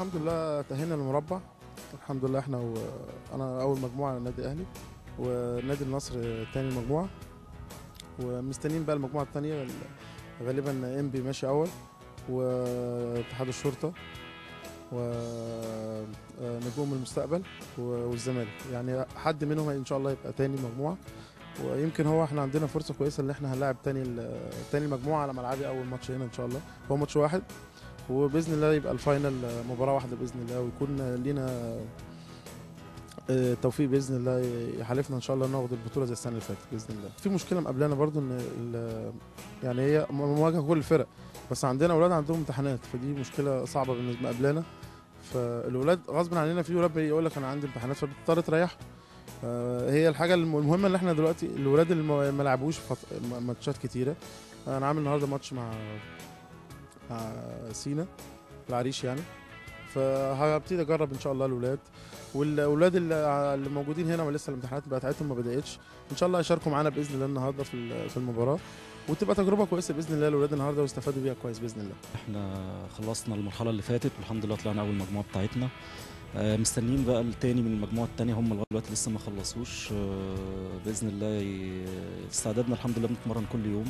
الحمد لله تأهلنا للمربع. الحمد لله احنا انا اول مجموعه النادي الاهلي، ونادي النصر تاني مجموعه، ومستنيين بقى المجموعه الثانيه. غالبا انبي ماشي اول، واتحاد الشرطه، ونجوم المستقبل، والزمالك. يعني حد منهم ان شاء الله يبقى تاني مجموعه. ويمكن احنا عندنا فرصه كويسه ان احنا هنلاعب تاني المجموعه على ملعبي اول ماتش هنا ان شاء الله. هو ماتش واحد، وباذن الله يبقى الفاينل مباراه واحده باذن الله، ويكون لينا توفيق باذن الله يحالفنا ان شاء الله ناخد البطوله زي السنه اللي فاتت باذن الله. في مشكله مقابلانا برضو ان يعني هي مواجهه كل الفرق، بس عندنا اولاد عندهم امتحانات، فدي مشكله صعبه بالنسبه مقابلانا. فالاولاد غصب عننا، في ولاد بيقول لك انا عندي امتحانات فبتضطر تريح. هي الحاجه المهمه ان احنا دلوقتي الولاد اللي ما لعبوش ماتشات كتيره. انا عامل النهارده ماتش مع سينا العريش يعني، فهبتدي اجرب ان شاء الله الاولاد. والاولاد اللي موجودين هنا ولسه الامتحانات بتاعتهم ما بداتش، ان شاء الله يشاركوا معانا باذن الله النهارده في المباراه، وتبقى تجربه كويسه باذن الله الاولاد النهارده ويستفادوا بيها كويس باذن الله. احنا خلصنا المرحله اللي فاتت والحمد لله طلعنا اول مجموعه بتاعتنا. مستنيين بقى التاني من المجموعه التانيه، هم لغايه دلوقتي لسه ما خلصوش. باذن الله استعدادنا الحمد لله بنتمرن كل يوم.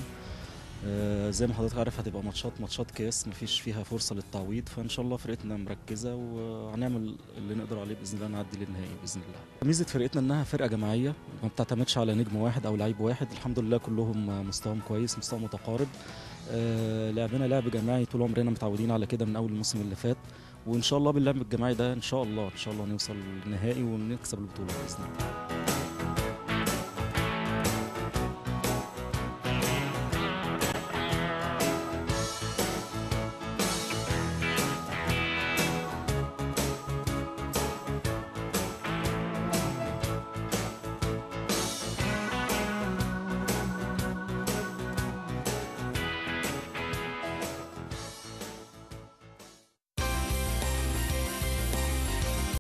زي ما حضرتك عارف هتبقى ماتشات كاس مفيش فيها فرصه للتعويض، فان شاء الله فرقتنا مركزه وهنعمل اللي نقدر عليه باذن الله، نعدي للنهائي باذن الله. ميزه فرقتنا انها فرقه جماعيه ما بتعتمدش على نجم واحد او لعيب واحد، الحمد لله كلهم مستواهم كويس، مستوى متقارب. لعبنا لعب جماعي طول عمرنا متعودين على كده من اول الموسم اللي فات، وان شاء الله باللعب الجماعي ده ان شاء الله نوصل للنهائي ونكسب البطوله باذن الله.